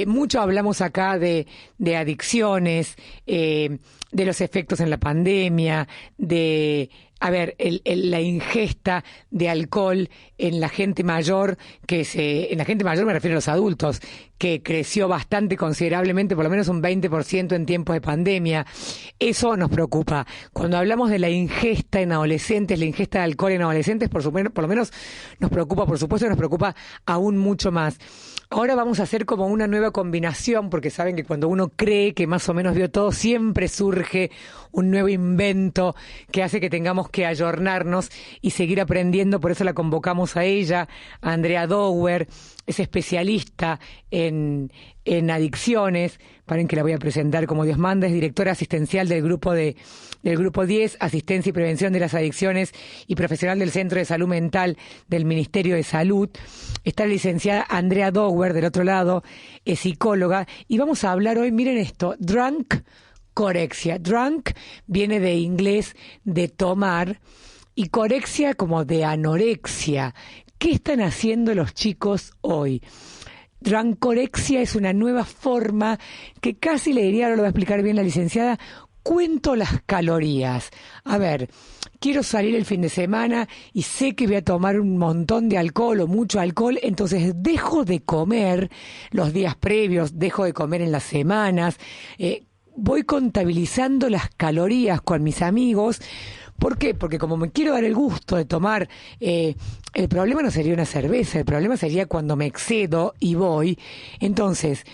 Mucho hablamos acá de adicciones, de los efectos en la pandemia, la ingesta de alcohol en la gente mayor, en la gente mayor me refiero a los adultos, que creció bastante considerablemente, por lo menos un 20% en tiempos de pandemia. Eso nos preocupa. Cuando hablamos de la ingesta en adolescentes, la ingesta de alcohol en adolescentes, por lo menos nos preocupa, por supuesto, nos preocupa aún mucho más. Ahora vamos a hacer como una nueva combinación, porque saben que cuando uno cree que más o menos vio todo, siempre surge un nuevo invento que hace que tengamos que ayornarnos y seguir aprendiendo. Por eso la convocamos a ella, a Andrea Dower, es especialista en adicciones. Paren que la voy a presentar como Dios manda. Es directora asistencial del grupo 10, Asistencia y Prevención de las Adicciones, y profesional del Centro de Salud Mental del Ministerio de Salud. Está la licenciada Andrea Dower del otro lado, es psicóloga, y vamos a hablar hoy, miren esto, drunkorexia. Drunk viene de inglés de tomar, y corexia como de anorexia. ¿Qué están haciendo los chicos hoy? Drunkorexia es una nueva forma que casi le diría, ahora lo va a explicar bien la licenciada, cuento las calorías. A ver, quiero salir el fin de semana y sé que voy a tomar un montón de alcohol o mucho alcohol, entonces dejo de comer los días previos, dejo de comer en las semanas, voy contabilizando las calorías con mis amigos. ¿Por qué? Porque como me quiero dar el gusto de tomar, el problema no sería una cerveza, el problema sería cuando me excedo y voy. Entonces,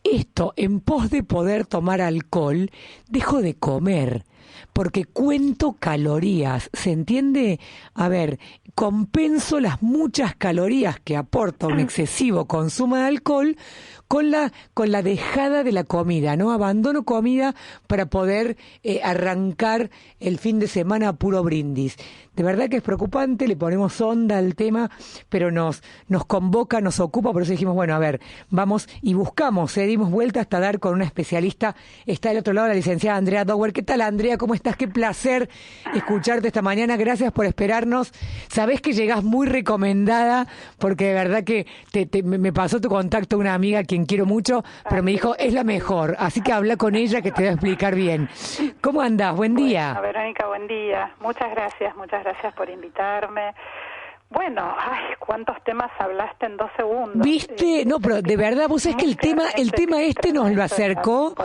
esto, en pos de poder tomar alcohol, dejo de comer, porque cuento calorías, ¿se entiende? A ver, compenso las muchas calorías que aporta un excesivo consumo de alcohol con la dejada de la comida, ¿no? Abandono comida para poder arrancar el fin de semana a puro brindis. De verdad que es preocupante, le ponemos onda al tema, pero nos convoca, nos ocupa, por eso dijimos, bueno, a ver, vamos y buscamos, dimos vuelta hasta dar con una especialista. Está del otro lado la licenciada Andrea Dower. ¿Qué tal, Andrea? ¿Cómo estás? Qué placer escucharte esta mañana. Gracias por esperarnos. Sabés que llegás muy recomendada, porque de verdad que me pasó tu contacto una amiga a quien quiero mucho, pero me dijo, es la mejor, así que habla con ella que te va a explicar bien. ¿Cómo andás? Buen día. Bueno, Verónica, buen día. Muchas gracias por invitarme. Bueno, cuántos temas hablaste en 2 segundos. ¿Viste? No, pero de verdad, vos sabés que el tema este nos lo acercó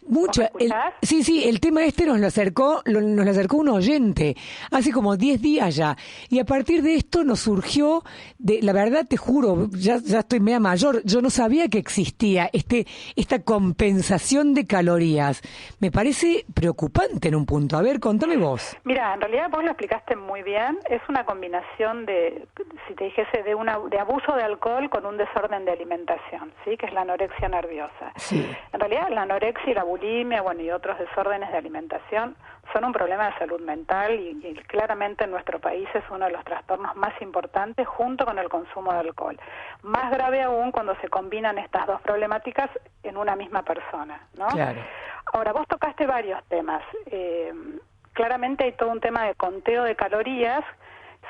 mucho. El tema este nos lo acercó un oyente hace como 10 días ya. Y a partir de esto nos surgió, la verdad te juro, ya estoy media mayor, yo no sabía que existía esta compensación de calorías. Me parece preocupante en un punto. A ver, contame vos. Mira, en realidad vos lo explicaste muy bien. Es una combinación si te dijese, de abuso de alcohol con un desorden de alimentación, ¿sí? Que es la anorexia nerviosa. Sí. En realidad, la anorexia y la bulimia, y otros desórdenes de alimentación son un problema de salud mental y claramente en nuestro país es uno de los trastornos más importantes junto con el consumo de alcohol. Más grave aún cuando se combinan estas dos problemáticas en una misma persona, ¿no? Claro. Ahora, vos tocaste varios temas. Claramente hay todo un tema de conteo de calorías,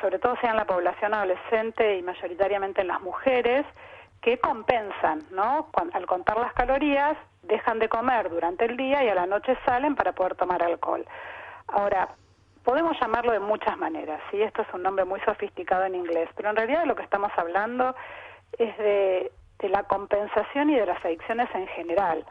sobre todo sea en la población adolescente y mayoritariamente en las mujeres, que compensan, ¿no? Al contar las calorías, dejan de comer durante el día y a la noche salen para poder tomar alcohol. Ahora, podemos llamarlo de muchas maneras, ¿sí? Esto es un nombre muy sofisticado en inglés, pero en realidad de lo que estamos hablando es de la compensación y de las adicciones en general.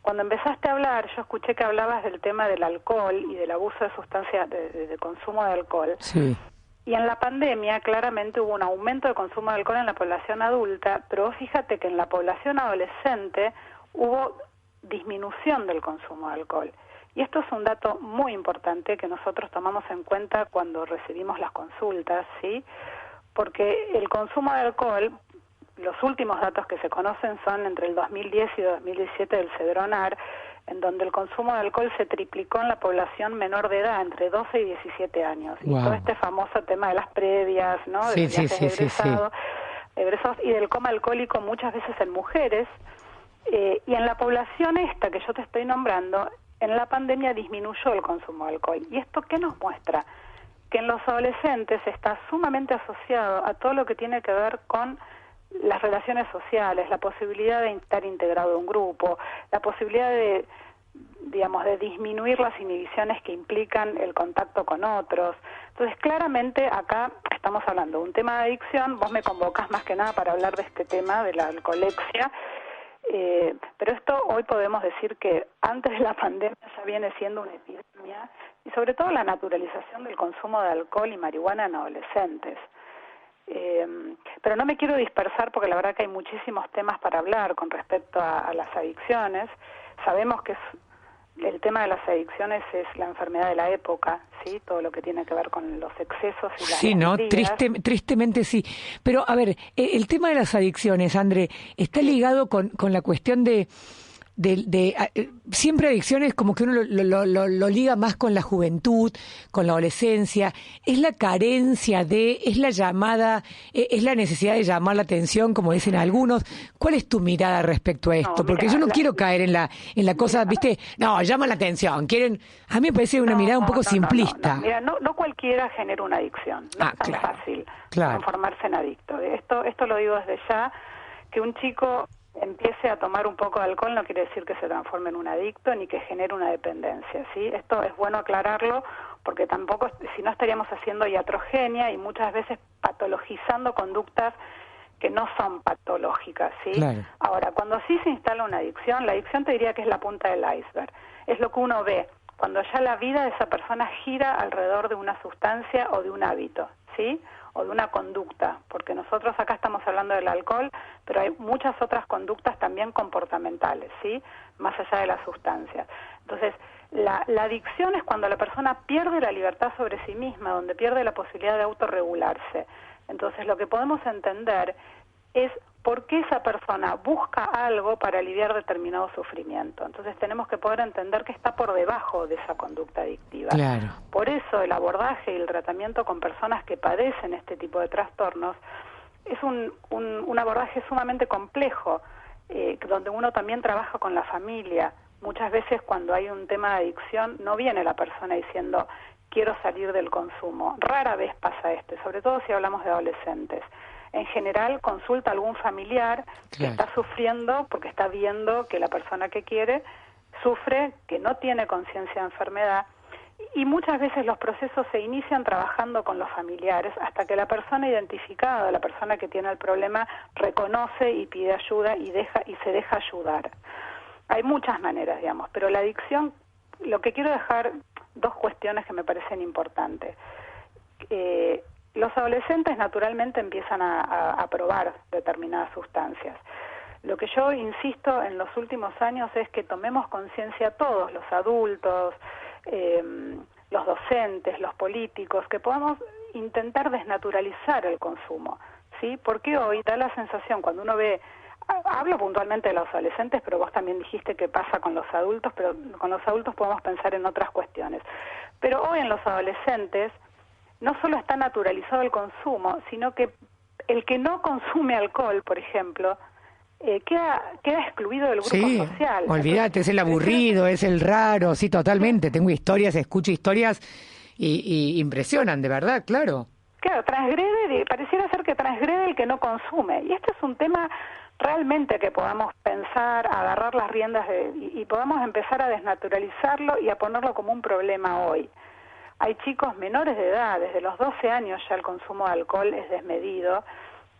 Cuando empezaste a hablar, yo escuché que hablabas del tema del alcohol y del abuso de sustancias, de consumo de alcohol. Sí. Y en la pandemia claramente hubo un aumento de consumo de alcohol en la población adulta, pero fíjate que en la población adolescente hubo disminución del consumo de alcohol. Y esto es un dato muy importante que nosotros tomamos en cuenta cuando recibimos las consultas, ¿sí? Porque el consumo de alcohol, los últimos datos que se conocen son entre el 2010 y 2017 del Cedronar, en donde el consumo de alcohol se triplicó en la población menor de edad, entre 12 y 17 años. Wow. Y todo este famoso tema de las previas, ¿no? De Sí. egresados y del coma alcohólico muchas veces en mujeres. Y en la población esta que yo te estoy nombrando, en la pandemia disminuyó el consumo de alcohol. ¿Y esto qué nos muestra? Que en los adolescentes está sumamente asociado a todo lo que tiene que ver con las relaciones sociales, la posibilidad de estar integrado a un grupo, la posibilidad de, digamos, de disminuir las inhibiciones que implican el contacto con otros. Entonces, claramente acá estamos hablando de un tema de adicción. Vos me convocás más que nada para hablar de este tema, de la alcoholexia, pero esto hoy podemos decir que antes de la pandemia ya viene siendo una epidemia, y sobre todo la naturalización del consumo de alcohol y marihuana en adolescentes. Pero no me quiero dispersar porque la verdad que hay muchísimos temas para hablar con respecto a las adicciones. Sabemos que el tema de las adicciones es la enfermedad de la época, ¿sí? Todo lo que tiene que ver con los excesos y las Sí, ¿no? mentiras. Tristemente sí. Pero, a ver, el tema de las adicciones, André, está ligado con la cuestión de siempre adicciones como que uno lo liga más con la juventud, con la adolescencia. Es la carencia es la llamada, es la necesidad de llamar la atención, como dicen algunos. ¿Cuál es tu mirada respecto a esto? No, Porque mira, yo no quiero caer en la cosa, ¿viste? No, llama la atención. A mí me parece una mirada un poco simplista. Mira, no cualquiera genera una adicción. No es tan fácil transformarse en adicto. Esto lo digo desde ya, que un chico empiece a tomar un poco de alcohol no quiere decir que se transforme en un adicto ni que genere una dependencia, ¿sí? Esto es bueno aclararlo porque tampoco, si no estaríamos haciendo iatrogenia y muchas veces patologizando conductas que no son patológicas, ¿sí? Claro. Ahora, cuando sí se instala una adicción, la adicción te diría que es la punta del iceberg, es lo que uno ve, cuando ya la vida de esa persona gira alrededor de una sustancia o de un hábito, ¿sí? O de una conducta, porque nosotros acá estamos hablando del alcohol, pero hay muchas otras conductas también comportamentales, ¿sí? Más allá de las sustancias. Entonces, la adicción es cuando la persona pierde la libertad sobre sí misma, donde pierde la posibilidad de autorregularse. Entonces, lo que podemos entender es por qué esa persona busca algo para aliviar determinado sufrimiento. Entonces tenemos que poder entender que está por debajo de esa conducta adictiva. Claro. Por eso el abordaje y el tratamiento con personas que padecen este tipo de trastornos es un abordaje sumamente complejo, donde uno también trabaja con la familia. Muchas veces cuando hay un tema de adicción no viene la persona diciendo quiero salir del consumo. Rara vez pasa esto, sobre todo si hablamos de adolescentes. En general consulta a algún familiar que está sufriendo porque está viendo que la persona que quiere sufre, que no tiene conciencia de enfermedad, y muchas veces los procesos se inician trabajando con los familiares hasta que la persona identificada, la persona que tiene el problema, reconoce y pide ayuda y se deja ayudar. Hay muchas maneras, digamos, pero la adicción, lo que quiero dejar, dos cuestiones que me parecen importantes. Los adolescentes naturalmente empiezan a probar determinadas sustancias. Lo que yo insisto en los últimos años es que tomemos conciencia todos, los adultos, los docentes, los políticos, que podamos intentar desnaturalizar el consumo, ¿sí? Porque hoy da la sensación, cuando uno ve, hablo puntualmente de los adolescentes, pero vos también dijiste que pasa con los adultos, pero con los adultos podemos pensar en otras cuestiones. Pero hoy en los adolescentes no solo está naturalizado el consumo, sino que el que no consume alcohol, por ejemplo, queda excluido del grupo social. Olvídate, es el aburrido, es el raro, sí, totalmente. Tengo historias, escucho historias y impresionan, de verdad, claro. Claro, pareciera ser que transgrede el que no consume. Y este es un tema realmente que podamos pensar, agarrar las riendas y podamos empezar a desnaturalizarlo y a ponerlo como un problema hoy. Hay chicos menores de edad, desde los 12 años ya el consumo de alcohol es desmedido,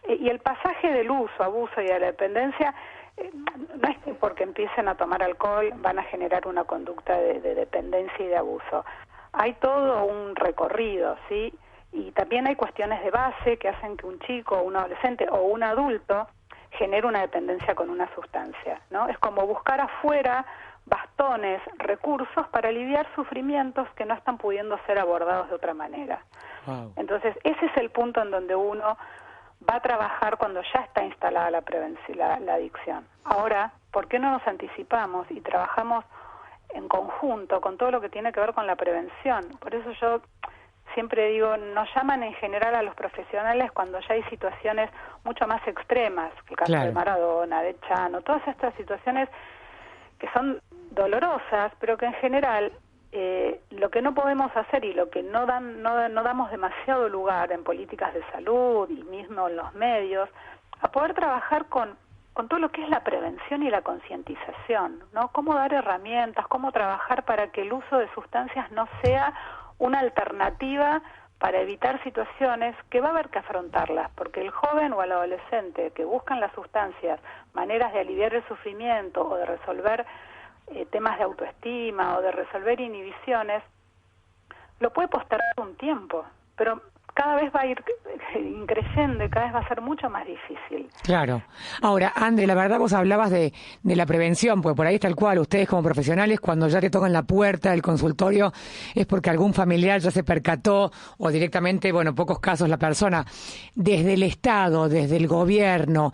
y el pasaje del uso, abuso y de la dependencia, no es que porque empiecen a tomar alcohol van a generar una conducta de dependencia y de abuso. Hay todo un recorrido, ¿sí? Y también hay cuestiones de base que hacen que un chico, un adolescente o un adulto genere una dependencia con una sustancia, ¿no? Es como buscar afuera bastones, recursos para aliviar sufrimientos que no están pudiendo ser abordados de otra manera. Wow. Entonces, ese es el punto en donde uno va a trabajar cuando ya está instalada la adicción. Ahora, ¿por qué no nos anticipamos y trabajamos en conjunto con todo lo que tiene que ver con la prevención? Por eso yo siempre digo, nos llaman en general a los profesionales cuando ya hay situaciones mucho más extremas, el caso de Maradona, de Chano, todas estas situaciones que son dolorosas, pero que en general lo que no podemos hacer y lo que no damos demasiado lugar en políticas de salud y mismo en los medios, a poder trabajar con todo lo que es la prevención y la concientización, ¿no? Cómo dar herramientas, cómo trabajar para que el uso de sustancias no sea una alternativa para evitar situaciones que va a haber que afrontarlas, porque el joven o el adolescente que buscan las sustancias, maneras de aliviar el sufrimiento o de resolver temas de autoestima o de resolver inhibiciones, lo puede postergar un tiempo, pero cada vez va a ir creciendo y cada vez va a ser mucho más difícil. Claro. Ahora, Andre, la verdad vos hablabas de la prevención, pues por ahí tal cual, ustedes como profesionales, cuando ya te tocan la puerta del consultorio, es porque algún familiar ya se percató o directamente, bueno, pocos casos la persona. Desde el Estado, desde el gobierno,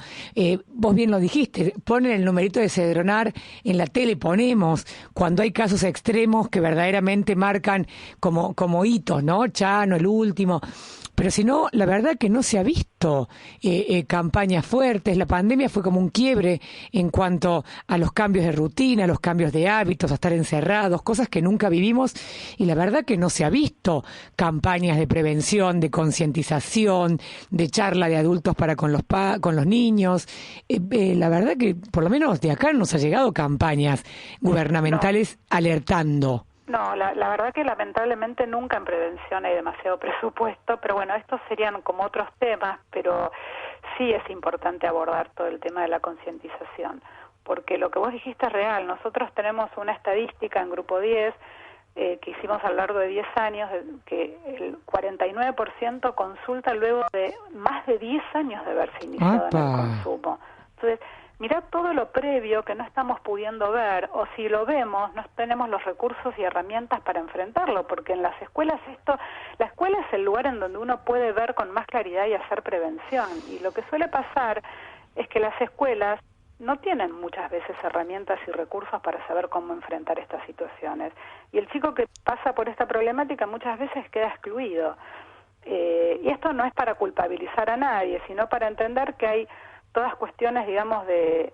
vos bien lo dijiste, ponen el numerito de Cedronar en la tele, ponemos cuando hay casos extremos que verdaderamente marcan como hitos, ¿no? Chano, el último. Pero si no, la verdad que no se ha visto campañas fuertes. La pandemia fue como un quiebre en cuanto a los cambios de rutina, a los cambios de hábitos, a estar encerrados, cosas que nunca vivimos. Y la verdad que no se ha visto campañas de prevención, de concientización, de charla de adultos para con los niños. La verdad que por lo menos de acá nos ha llegado campañas gubernamentales alertando. No, la verdad que lamentablemente nunca en prevención hay demasiado presupuesto, pero bueno, estos serían como otros temas, pero sí es importante abordar todo el tema de la concientización, porque lo que vos dijiste es real. Nosotros tenemos una estadística en Grupo 10 que hicimos a lo largo de 10 años, que el 49% consulta luego de más de 10 años de haberse iniciado en el consumo. Entonces, mirá todo lo previo que no estamos pudiendo ver, o si lo vemos, no tenemos los recursos y herramientas para enfrentarlo, porque en las escuelas la escuela es el lugar en donde uno puede ver con más claridad y hacer prevención, y lo que suele pasar es que las escuelas no tienen muchas veces herramientas y recursos para saber cómo enfrentar estas situaciones, y el chico que pasa por esta problemática muchas veces queda excluido, y esto no es para culpabilizar a nadie, sino para entender que hay todas cuestiones, digamos, de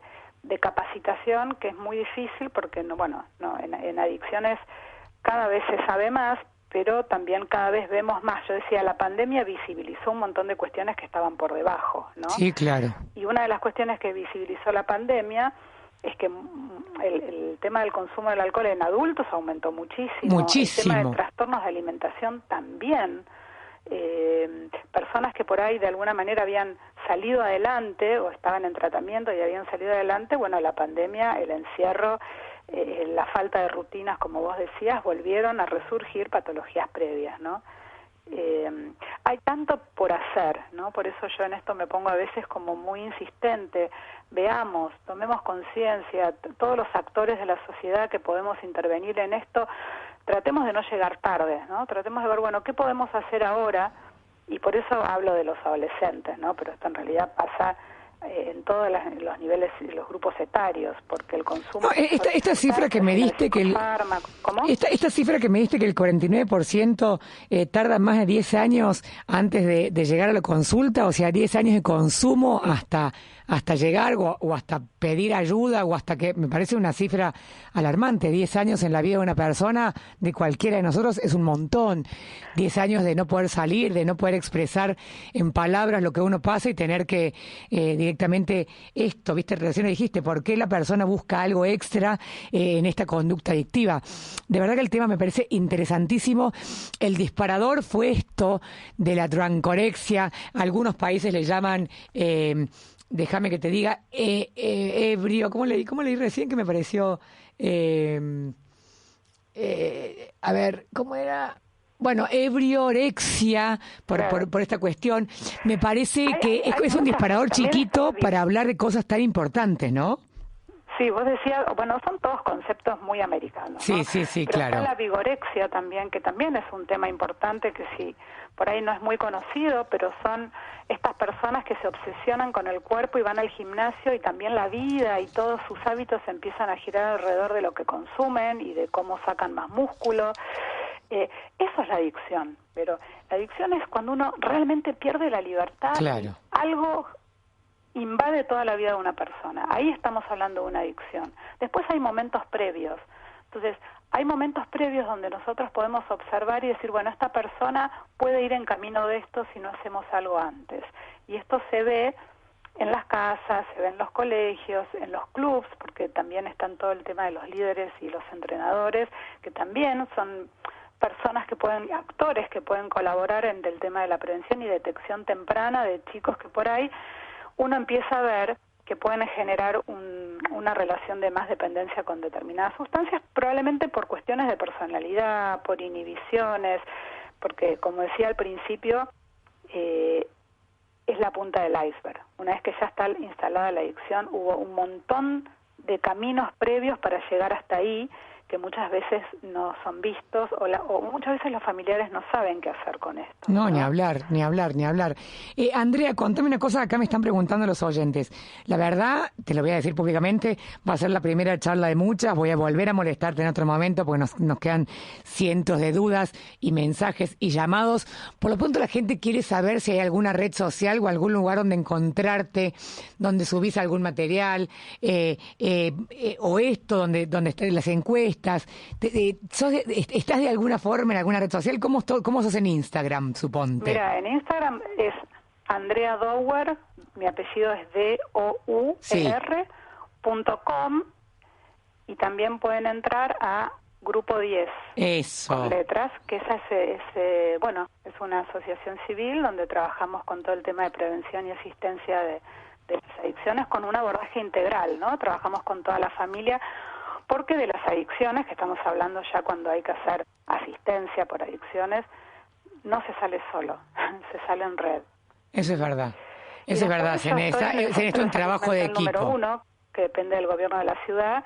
capacitación, que es muy difícil porque, en adicciones cada vez se sabe más, pero también cada vez vemos más. Yo decía, la pandemia visibilizó un montón de cuestiones que estaban por debajo, ¿no? Sí, claro. Y una de las cuestiones que visibilizó la pandemia es que el tema del consumo del alcohol en adultos aumentó muchísimo. Muchísimo. El tema de trastornos de alimentación también. Personas que por ahí de alguna manera habían salido adelante o estaban en tratamiento y habían salido adelante, bueno, la pandemia, el encierro, la falta de rutinas, como vos decías, volvieron a resurgir patologías previas, ¿no? Hay tanto por hacer, ¿no? Por eso yo en esto me pongo a veces como muy insistente. Veamos, tomemos conciencia, todos los actores de la sociedad que podemos intervenir en esto, tratemos de no llegar tarde, ¿no? Tratemos de ver, bueno, ¿qué podemos hacer ahora? Y por eso hablo de los adolescentes, ¿no? Pero esto en realidad pasa en todos los niveles y los grupos etarios, porque el consumo... No, esta cifra que me diste que esta cifra que me diste que el 49% tarda más de 10 años antes de llegar a la consulta, o sea, 10 años de consumo hasta llegar o hasta pedir ayuda, o hasta que me parece una cifra alarmante. 10 años en la vida de una persona, de cualquiera de nosotros, es un montón. 10 años de no poder salir, de no poder expresar en palabras lo que uno pasa y tener que directamente esto, ¿viste? Recién dijiste, ¿por qué la persona busca algo extra en esta conducta adictiva? De verdad que el tema me parece interesantísimo. El disparador fue esto de la drunkorexia. Algunos países le llaman... déjame que te diga, ebrio, ¿cómo leí recién que me pareció? A ver, ¿cómo era? Bueno, ebriorexia, por esta cuestión. Me parece que es un disparador chiquito para hablar de cosas tan importantes, ¿no? Sí, vos decías, bueno, son todos conceptos muy americanos, Sí, ¿no? sí, pero claro. Está la vigorexia también, que también es un tema importante, que sí, por ahí no es muy conocido, pero son estas personas que se obsesionan con el cuerpo y van al gimnasio, y también la vida y todos sus hábitos empiezan a girar alrededor de lo que consumen y de cómo sacan más músculo. Eso es la adicción, pero la adicción es cuando uno realmente pierde la libertad. Claro. Algo invade toda la vida de una persona. Ahí estamos hablando de una adicción. Después hay momentos previos. Entonces, hay momentos previos donde nosotros podemos observar y decir, bueno, esta persona puede ir en camino de esto si no hacemos algo antes. Y esto se ve en las casas, se ve en los colegios, en los clubs, porque también están todo el tema de los líderes y los entrenadores, que también son personas que pueden, actores que pueden colaborar en el tema de la prevención y detección temprana de chicos que por ahí uno empieza a ver que pueden generar una relación de más dependencia con determinadas sustancias, probablemente por cuestiones de personalidad, por inhibiciones, porque como decía al principio, es la punta del iceberg. Una vez que ya está instalada la adicción, hubo un montón de caminos previos para llegar hasta ahí, que muchas veces no son vistos o muchas veces los familiares no saben qué hacer con esto. No, ni hablar. Andrea, contame una cosa, acá me están preguntando los oyentes. La verdad, te lo voy a decir públicamente, va a ser la primera charla de muchas, voy a volver a molestarte en otro momento porque nos quedan cientos de dudas y mensajes y llamados. Por lo pronto la gente quiere saber si hay alguna red social o algún lugar donde encontrarte, donde subís algún material, o esto, donde están las encuestas. ¿Estás de alguna forma en alguna red social? ¿Cómo sos en Instagram, suponte? Mira, en Instagram es Andrea Dower, mi apellido es DOUR.com, y también pueden entrar a Grupo 10. Eso. Con letras, que es una asociación civil donde trabajamos con todo el tema de prevención y asistencia de las adicciones con un abordaje integral, ¿no? Trabajamos con toda la familia, porque de las adicciones, que estamos hablando ya cuando hay que hacer asistencia por adicciones, no se sale solo, se sale en red. Eso es verdad. Eso es verdad. Se necesita un trabajo de equipo. Número 1, que depende del gobierno de la ciudad,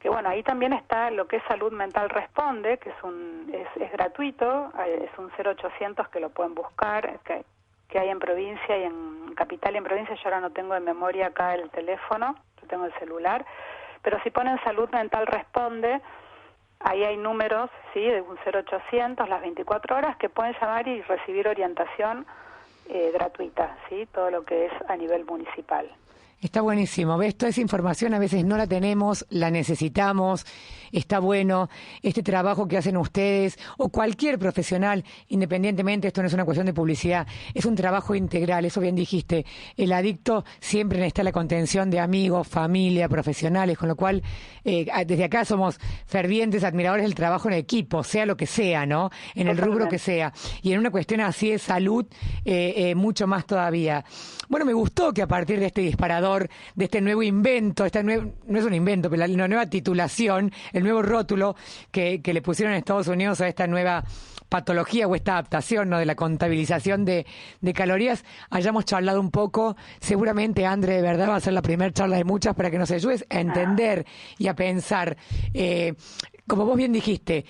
que bueno, ahí también está lo que es Salud Mental Responde, que es gratuito, es un 0800 que lo pueden buscar, que hay en provincia y en capital y en provincia. Yo ahora no tengo de memoria acá el teléfono, yo tengo el celular. Pero si ponen Salud Mental Responde, ahí hay números, ¿sí?, de un 0800 las 24 horas que pueden llamar y recibir orientación gratuita, ¿sí?, todo lo que es a nivel municipal. Está buenísimo, ¿ves? Toda esa información a veces no la tenemos, la necesitamos, está bueno. Este trabajo que hacen ustedes o cualquier profesional, independientemente, esto no es una cuestión de publicidad, es un trabajo integral, eso bien dijiste. El adicto siempre necesita la contención de amigos, familia, profesionales, con lo cual desde acá somos fervientes admiradores del trabajo en equipo, sea lo que sea, ¿no? En el rubro que sea. Y en una cuestión así de salud, mucho más todavía. Bueno, me gustó que a partir de este disparador, de este nuevo invento, no es un invento, pero la nueva titulación, el nuevo rótulo que le pusieron en Estados Unidos a esta nueva patología o esta adaptación, ¿no?, de la contabilización de calorías, hayamos charlado un poco. Seguramente, Andre, de verdad va a ser la primera charla de muchas para que nos ayudes a entender y a pensar. Como vos bien dijiste,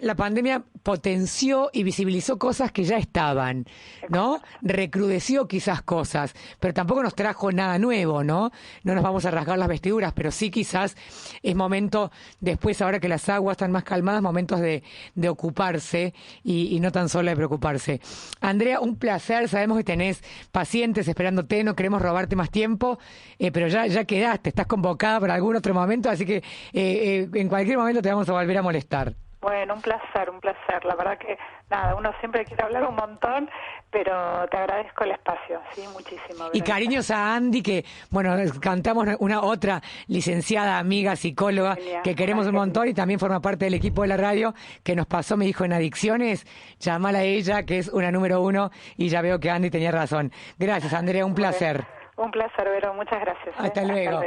la pandemia potenció y visibilizó cosas que ya estaban, ¿no? Recrudeció quizás cosas, pero tampoco nos trajo nada nuevo, ¿no? No nos vamos a rasgar las vestiduras, pero sí quizás es momento, después, ahora que las aguas están más calmadas, momentos de ocuparse y no tan solo de preocuparse. Andrea, un placer, sabemos que tenés pacientes esperándote, no queremos robarte más tiempo, pero ya quedaste, estás convocada para algún otro momento, así que en cualquier momento te vamos a volver a molestar. Bueno, un placer. La verdad que, nada, uno siempre quiere hablar un montón, pero te agradezco el espacio, sí, muchísimo. Y cariños a Andy, que, bueno, cantamos una otra licenciada, amiga, psicóloga, que queremos un montón y también forma parte del equipo de la radio, que nos pasó, me dijo, en adicciones, llamala a ella, que es una número 1, y ya veo que Andy tenía razón. Gracias, Andrea, un placer. Un placer, Vero, muchas gracias. Hasta luego.